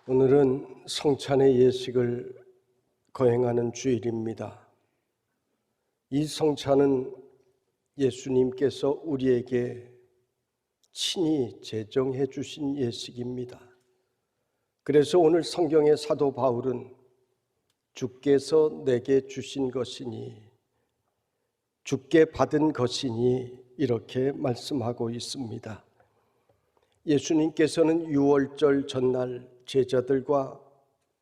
오늘은 성찬의 예식을 거행하는 주일입니다. 이 성찬은 예수님께서 우리에게 친히 제정해 주신 예식입니다. 그래서 오늘 성경의 사도 바울은 주께서 내게 주신 것이니 주께 받은 것이니 이렇게 말씀하고 있습니다. 예수님께서는 유월절 전날 제자들과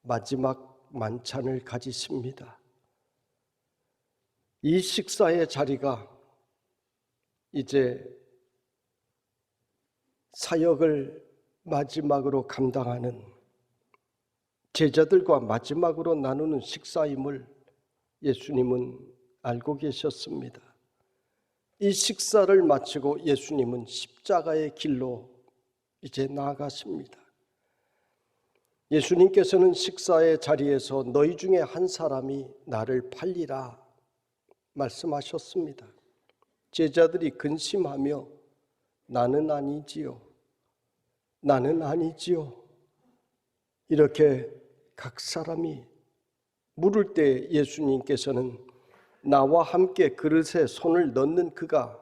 마지막 만찬을 가지십니다. 이 식사의 자리가 이제 사역을 마지막으로 감당하는 제자들과 마지막으로 나누는 식사임을 예수님은 알고 계셨습니다. 이 식사를 마치고 예수님은 십자가의 길로 이제 나아가십니다. 예수님께서는 식사의 자리에서 너희 중에 한 사람이 나를 팔리라 말씀하셨습니다. 제자들이 근심하며 나는 아니지요, 나는 아니지요 이렇게 각 사람이 물을 때 예수님께서는 나와 함께 그릇에 손을 넣는 그가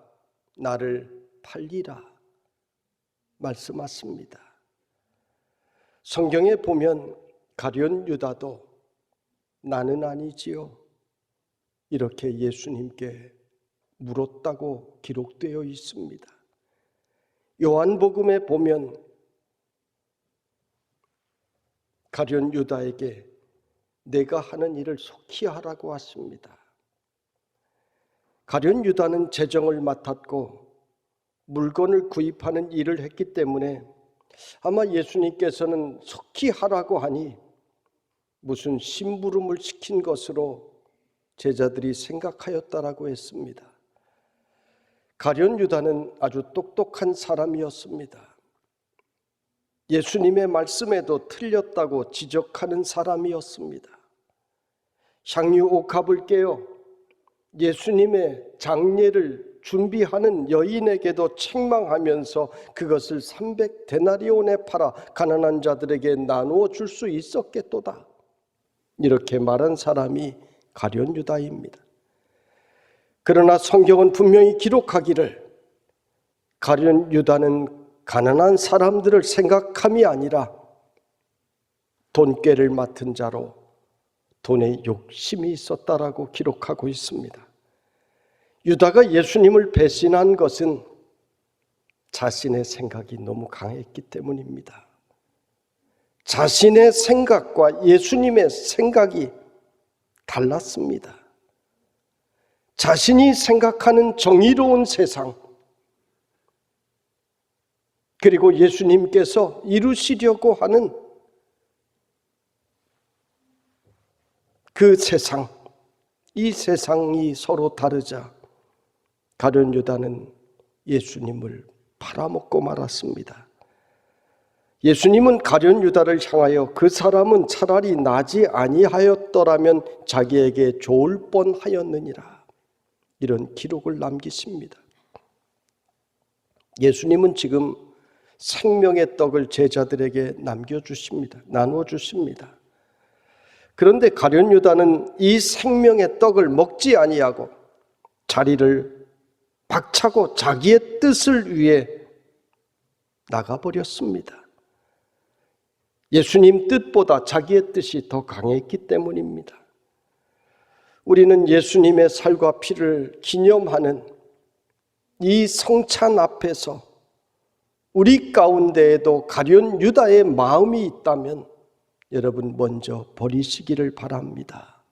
나를 팔리라 말씀하십니다. 성경에 보면 가룟 유다도 나는 아니지요 이렇게 예수님께 물었다고 기록되어 있습니다. 요한복음에 보면 가룟 유다에게 내가 하는 일을 속히 하라고 하십니다. 가룟 유다는 재정을 맡았고 물건을 구입하는 일을 했기 때문에 아마 예수님께서는 속히 하라고 하니 무슨 심부름을 시킨 것으로 제자들이 생각하였다라고 했습니다. 가룟 유다는 아주 똑똑한 사람이었습니다. 예수님의 말씀에도 틀렸다고 지적하는 사람이었습니다. 향유 옥합을 깨어 예수님의 장례를 준비하는 여인에게도 책망하면서 그것을 300데나리온에 팔아 가난한 자들에게 나누어 줄 수 있었겠도다 이렇게 말한 사람이 가룟 유다입니다. 그러나 성경은 분명히 기록하기를 가룟 유다는 가난한 사람들을 생각함이 아니라 돈꾀를 맡은 자로 돈에 욕심이 있었다라고 기록하고 있습니다. 유다가 예수님을 배신한 것은 자신의 생각이 너무 강했기 때문입니다. 자신의 생각과 예수님의 생각이 달랐습니다. 자신이 생각하는 정의로운 세상, 그리고 예수님께서 이루시려고 하는 그 세상, 이 세상이 서로 다르자 가룟 유다는 예수님을 팔아먹고 말았습니다. 예수님은 가룟 유다를 향하여 그 사람은 차라리 나지 아니하였더라면 자기에게 좋을 뻔하였느니라 이런 기록을 남기십니다. 예수님은 지금 생명의 떡을 제자들에게 남겨주십니다. 나누어주십니다. 그런데 가룟 유다는 이 생명의 떡을 먹지 아니하고 자리를 박차고 자기의 뜻을 위해 나가버렸습니다. 예수님 뜻보다 자기의 뜻이 더 강했기 때문입니다. 우리는 예수님의 살과 피를 기념하는 이 성찬 앞에서 우리 가운데에도 가룟 유다의 마음이 있다면 여러분 먼저 버리시기를 바랍니다.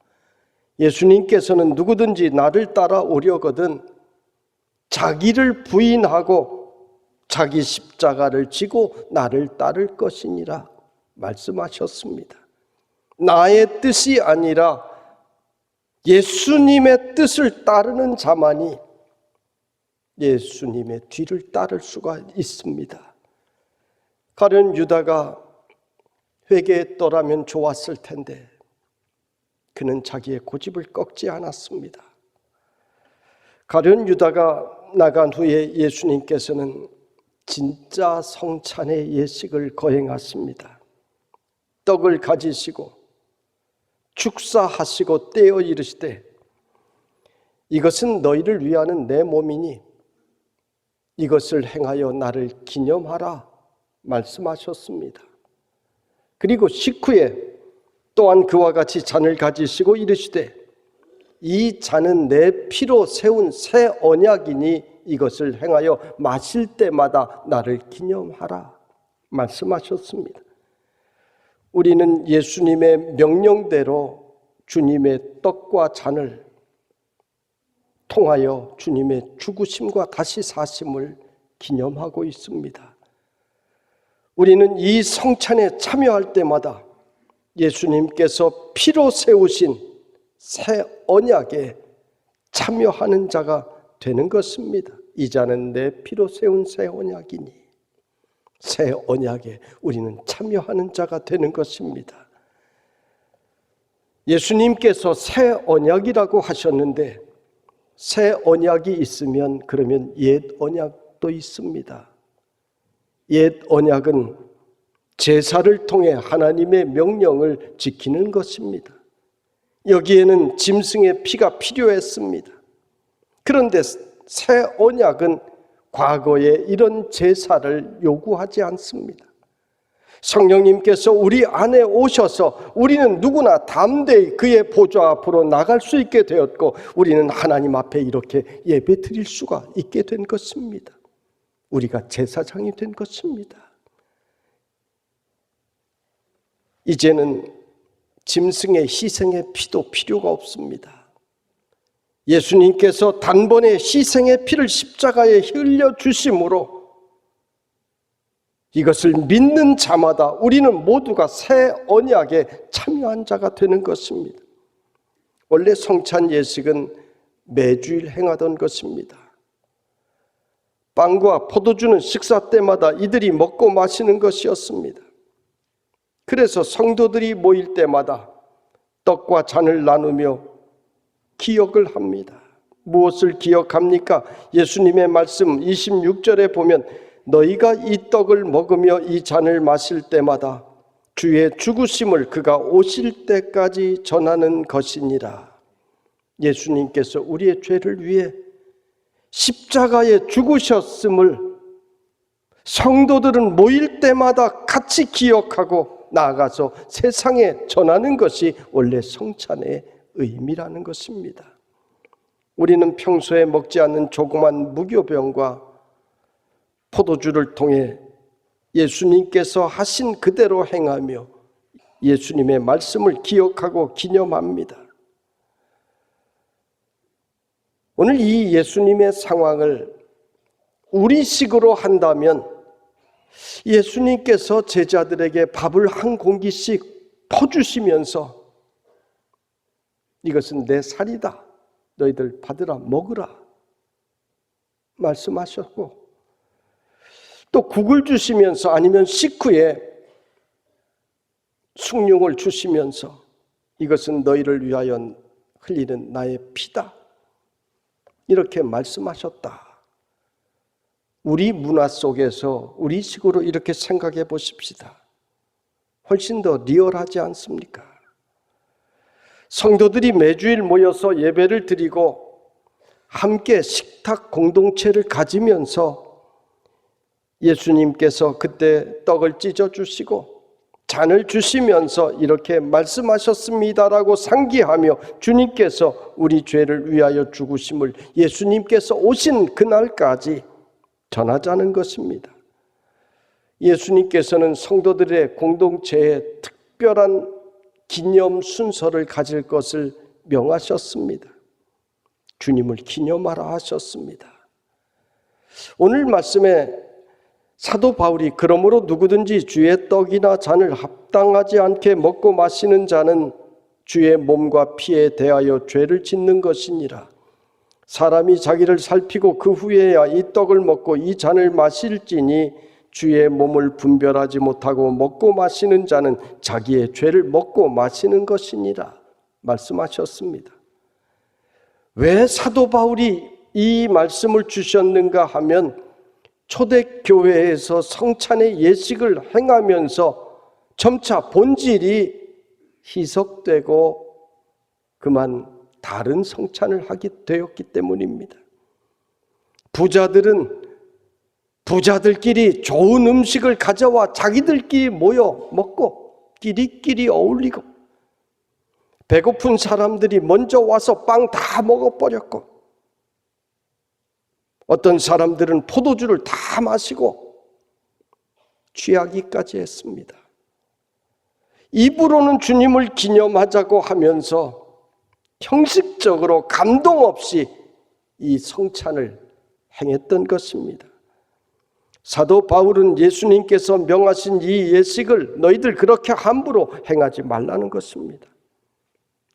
예수님께서는 누구든지 나를 따라오려거든 자기를 부인하고 자기 십자가를 지고 나를 따를 것이니라 말씀하셨습니다. 나의 뜻이 아니라 예수님의 뜻을 따르는 자만이 예수님의 뒤를 따를 수가 있습니다. 가룟 유다가 회개했더라면 좋았을 텐데 그는 자기의 고집을 꺾지 않았습니다. 가룟 유다가 나간 후에 예수님께서는 진짜 성찬의 예식을 거행하십니다. 떡을 가지시고 축사하시고 떼어 이르시되 이것은 너희를 위하는 내 몸이니 이것을 행하여 나를 기념하라 말씀하셨습니다. 그리고 식후에 또한 그와 같이 잔을 가지시고 이르시되 이 잔은 내 피로 세운 새 언약이니 이것을 행하여 마실 때마다 나를 기념하라 말씀하셨습니다. 우리는 예수님의 명령대로 주님의 떡과 잔을 통하여 주님의 죽으심과 다시 사심을 기념하고 있습니다. 우리는 이 성찬에 참여할 때마다 예수님께서 피로 세우신 새 언약에 참여하는 자가 되는 것입니다. 이 잔은 내 피로 세운 새 언약이니 새 언약에 우리는 참여하는 자가 되는 것입니다. 예수님께서 새 언약이라고 하셨는데 새 언약이 있으면 그러면 옛 언약도 있습니다. 옛 언약은 제사를 통해 하나님의 명령을 지키는 것입니다. 여기에는 짐승의 피가 필요했습니다. 그런데 새 언약은 과거에 이런 제사를 요구하지 않습니다. 성령님께서 우리 안에 오셔서 우리는 누구나 담대히 그의 보좌 앞으로 나갈 수 있게 되었고 우리는 하나님 앞에 이렇게 예배 드릴 수가 있게 된 것입니다. 우리가 제사장이 된 것입니다. 이제는 짐승의 희생의 피도 필요가 없습니다. 예수님께서 단번에 희생의 피를 십자가에 흘려주심으로 이것을 믿는 자마다 우리는 모두가 새 언약에 참여한 자가 되는 것입니다. 원래 성찬 예식은 매주일 행하던 것입니다. 빵과 포도주는 식사 때마다 이들이 먹고 마시는 것이었습니다. 그래서 성도들이 모일 때마다 떡과 잔을 나누며 기억을 합니다. 무엇을 기억합니까? 예수님의 말씀 26절에 보면 너희가 이 떡을 먹으며 이 잔을 마실 때마다 주의 죽으심을 그가 오실 때까지 전하는 것이니라. 예수님께서 우리의 죄를 위해 십자가에 죽으셨음을 성도들은 모일 때마다 같이 기억하고 나아가서 세상에 전하는 것이 원래 성찬의 의미라는 것입니다. 우리는 평소에 먹지 않는 조그만 무교병과 포도주를 통해 예수님께서 하신 그대로 행하며 예수님의 말씀을 기억하고 기념합니다. 오늘 이 예수님의 상황을 우리식으로 한다면 예수님께서 제자들에게 밥을 한 공기씩 퍼주시면서 이것은 내 살이다. 너희들 받으라 먹으라 말씀하셨고 또 국을 주시면서 아니면 식후에 숭늉을 주시면서 이것은 너희를 위하여 흘리는 나의 피다. 이렇게 말씀하셨다. 우리 문화 속에서 우리식으로 이렇게 생각해 보십시다. 훨씬 더 리얼하지 않습니까? 성도들이 매주일 모여서 예배를 드리고 함께 식탁 공동체를 가지면서 예수님께서 그때 떡을 찢어주시고 잔을 주시면서 이렇게 말씀하셨습니다라고 상기하며 주님께서 우리 죄를 위하여 죽으심을 예수님께서 오신 그날까지 전하자는 것입니다. 예수님께서는 성도들의 공동체에 특별한 기념 순서를 가질 것을 명하셨습니다. 주님을 기념하라 하셨습니다. 오늘 말씀에 사도 바울이 그러므로 누구든지 주의 떡이나 잔을 합당하지 않게 먹고 마시는 자는 주의 몸과 피에 대하여 죄를 짓는 것이니라. 사람이 자기를 살피고 그 후에야 이 떡을 먹고 이 잔을 마실지니 주의 몸을 분별하지 못하고 먹고 마시는 자는 자기의 죄를 먹고 마시는 것이니라 말씀하셨습니다. 왜 사도 바울이 이 말씀을 주셨는가 하면 초대교회에서 성찬의 예식을 행하면서 점차 본질이 희석되고 그만 다른 성찬을 하게 되었기 때문입니다. 부자들끼리 좋은 음식을 가져와 자기들끼리 모여 먹고 끼리끼리 어울리고, 배고픈 사람들이 먼저 와서 빵 다 먹어버렸고, 어떤 사람들은 포도주를 다 마시고 취하기까지 했습니다. 입으로는 주님을 기념하자고 하면서 형식적으로 감동 없이 이 성찬을 행했던 것입니다. 사도 바울은 예수님께서 명하신 이 예식을 너희들 그렇게 함부로 행하지 말라는 것입니다.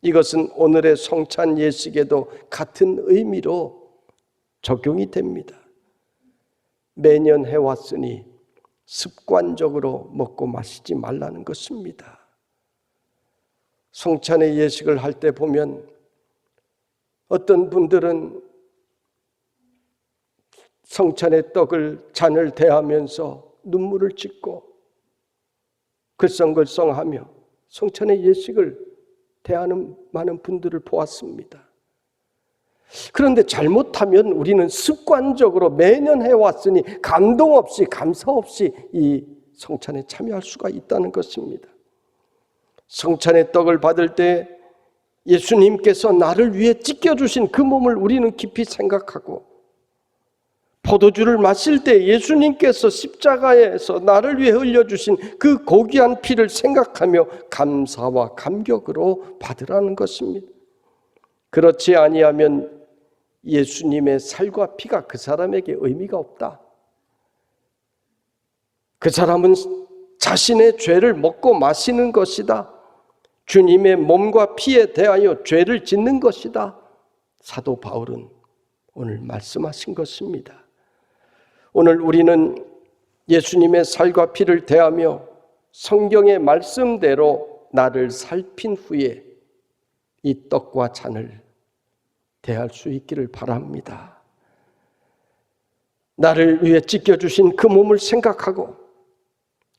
이것은 오늘의 성찬 예식에도 같은 의미로 적용이 됩니다. 매년 해왔으니 습관적으로 먹고 마시지 말라는 것입니다. 성찬의 예식을 할 때 보면 어떤 분들은 성찬의 떡을 잔을 대하면서 눈물을 짓고 글썽글썽하며 성찬의 예식을 대하는 많은 분들을 보았습니다. 그런데 잘못하면 우리는 습관적으로 매년 해왔으니 감동 없이 감사 없이 이 성찬에 참여할 수가 있다는 것입니다. 성찬의 떡을 받을 때 예수님께서 나를 위해 찢겨주신 그 몸을 우리는 깊이 생각하고, 포도주를 마실 때 예수님께서 십자가에서 나를 위해 흘려주신 그 고귀한 피를 생각하며 감사와 감격으로 받으라는 것입니다. 그렇지 아니하면 예수님의 살과 피가 그 사람에게 의미가 없다. 그 사람은 자신의 죄를 먹고 마시는 것이다. 주님의 몸과 피에 대하여 죄를 짓는 것이다. 사도 바울은 오늘 말씀하신 것입니다. 오늘 우리는 예수님의 살과 피를 대하며 성경의 말씀대로 나를 살핀 후에 이 떡과 잔을 대할 수 있기를 바랍니다. 나를 위해 찢겨주신 그 몸을 생각하고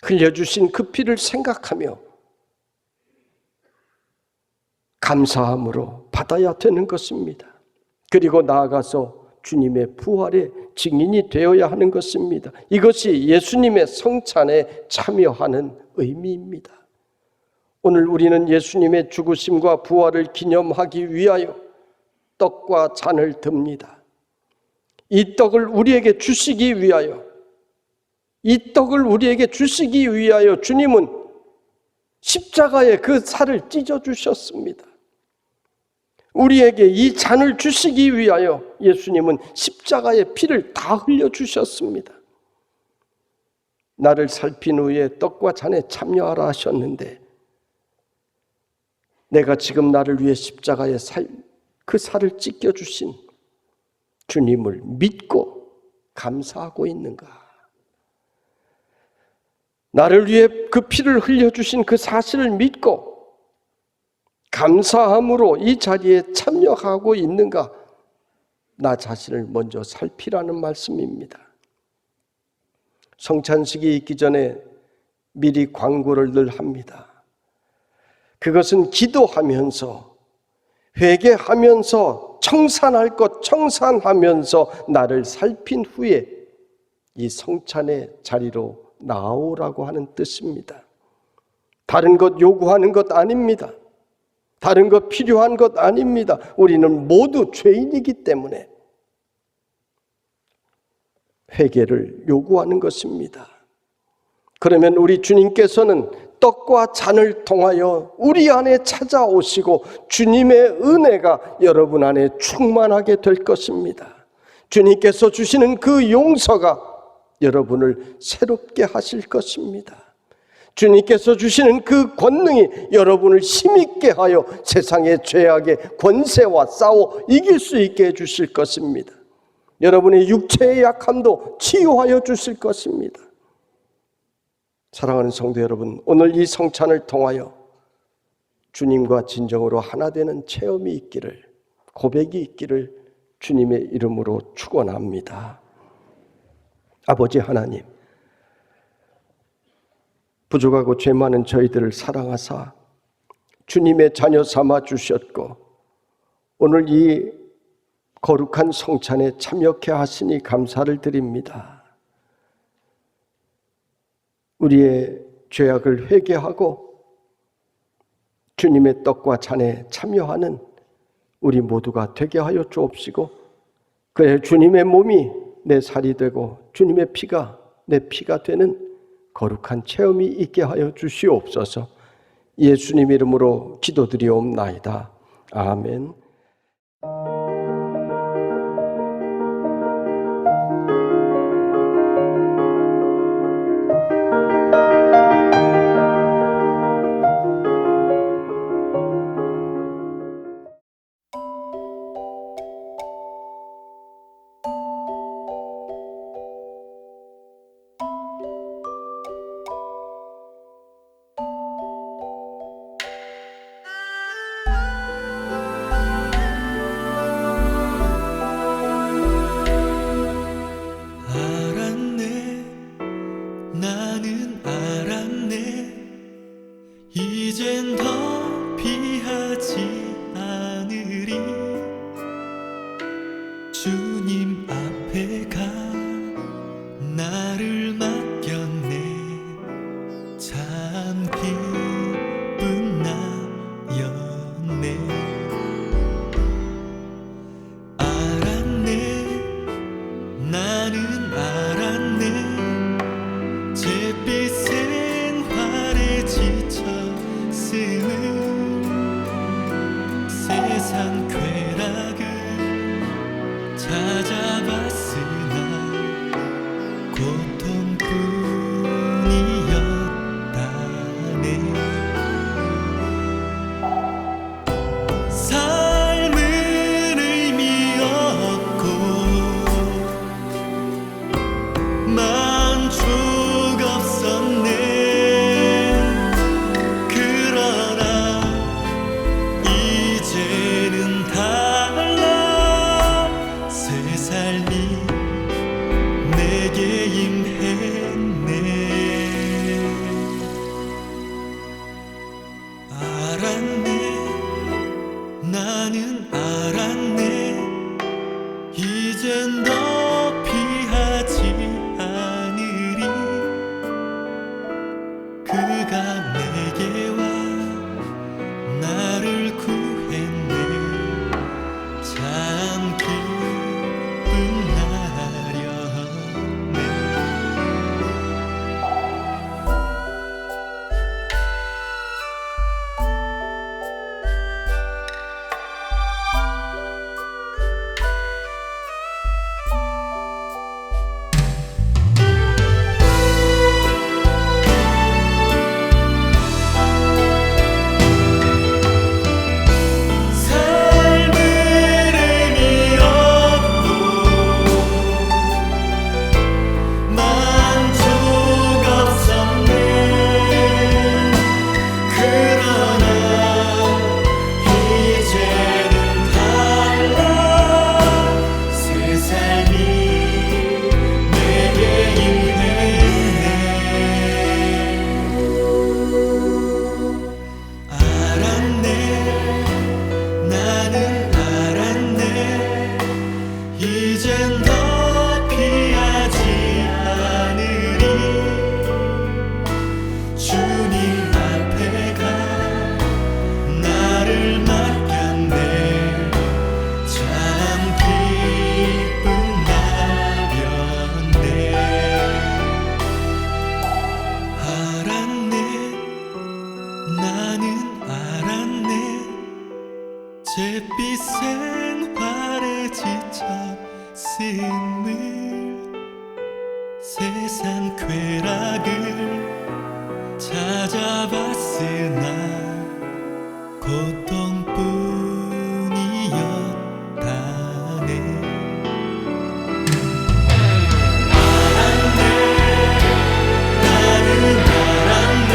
흘려주신 그 피를 생각하며 감사함으로 받아야 되는 것입니다. 그리고 나아가서 주님의 부활의 증인이 되어야 하는 것입니다. 이것이 예수님의 성찬에 참여하는 의미입니다. 오늘 우리는 예수님의 죽으심과 부활을 기념하기 위하여 떡과 잔을 듭니다. 이 떡을 우리에게 주시기 위하여, 주님은 십자가에 그 살을 찢어주셨습니다. 우리에게 이 잔을 주시기 위하여 예수님은 십자가의 피를 다 흘려주셨습니다. 나를 살핀 후에 떡과 잔에 참여하라 하셨는데, 내가 지금 나를 위해 십자가에 그 살을 찢겨주신 주님을 믿고 감사하고 있는가? 나를 위해 그 피를 흘려주신 그 사실을 믿고 감사함으로 이 자리에 참여하고 있는가? 나 자신을 먼저 살피라는 말씀입니다. 성찬식이 있기 전에 미리 광고를 늘 합니다. 그것은 기도하면서, 회개하면서, 청산할 것 청산하면서 나를 살핀 후에 이 성찬의 자리로 나오라고 하는 뜻입니다. 다른 것 요구하는 것 아닙니다. 다른 것 필요한 것 아닙니다. 우리는 모두 죄인이기 때문에 회개를 요구하는 것입니다. 그러면 우리 주님께서는 떡과 잔을 통하여 우리 안에 찾아오시고 주님의 은혜가 여러분 안에 충만하게 될 것입니다. 주님께서 주시는 그 용서가 여러분을 새롭게 하실 것입니다. 주님께서 주시는 그 권능이 여러분을 힘있게 하여 세상의 죄악의 권세와 싸워 이길 수 있게 해주실 것입니다. 여러분의 육체의 약함도 치유하여 주실 것입니다. 사랑하는 성도 여러분, 오늘 이 성찬을 통하여 주님과 진정으로 하나 되는 체험이 있기를, 고백이 있기를 주님의 이름으로 축원합니다. 아버지 하나님, 부족하고 죄 많은 저희들을 사랑하사 주님의 자녀 삼아 주셨고 오늘 이 거룩한 성찬에 참여케 하시니 감사를 드립니다. 우리의 죄악을 회개하고 주님의 떡과 잔에 참여하는 우리 모두가 되게 하여 주옵시고, 그래 주님의 몸이 내 살이 되고 주님의 피가 내 피가 되는 거룩한 체험이 있게 하여 주시옵소서. 예수님 이름으로 기도드리옵나이다. 아멘. 이젠 더 피하지 않으리. 주님 앞에 가 나를 맡겼네. 참 기쁜 나였네. 알았네, 나는 알았네. 잿빛 생활에 지쳐 세상 쾌락을 찾아봤으나 고통뿐이었다네. 삶은 의미 없고 만족 없었네. 이제는 달라. 새 삶이 내게 임했네. 알았네, 나는 알았네. 이젠 더 피하지 않으리. 그가 내게 와 나를 구했네. 참 기쁜 날이었네. 이젠 더 피하지 않으리. 주님 앞에 가 나를 맡겼네. 참 기쁜 날이었네. 알았네, 나는 알았네. 잿빛 생활에 지쳐 세상 쾌락을 찾아봤으나 고통뿐이었다네. 알았네, 나는 알았네.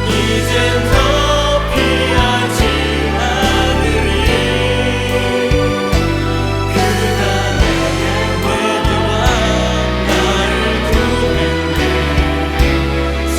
이젠 더 피하지 않으리. 그가 내게 와 나를 구했네. 참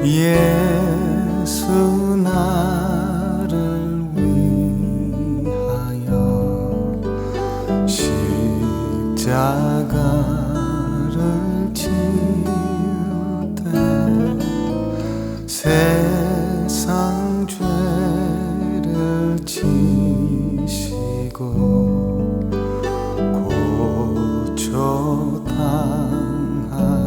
예수 나를 위하여 십자가를 지우되 세상 죄를 지시고 고초 당하셨네.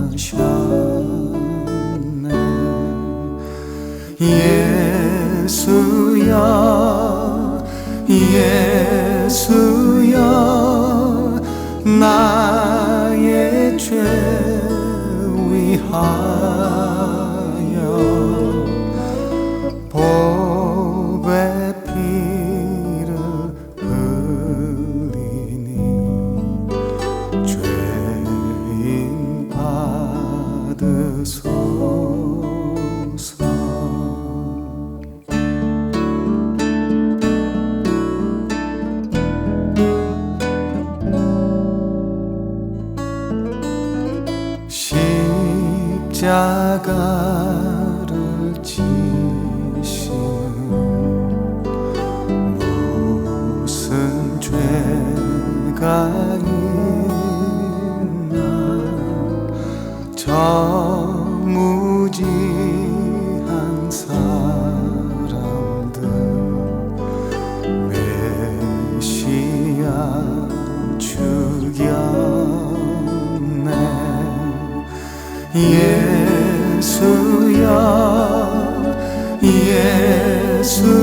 예수여 예수여 나의 죄 위하여 복의 피를 흘리니 죄인 받으소서. 십자가를 지시는 무슨 죄가 있나. 저 무지한 사람들 메시아 죽였네. 예수여 예수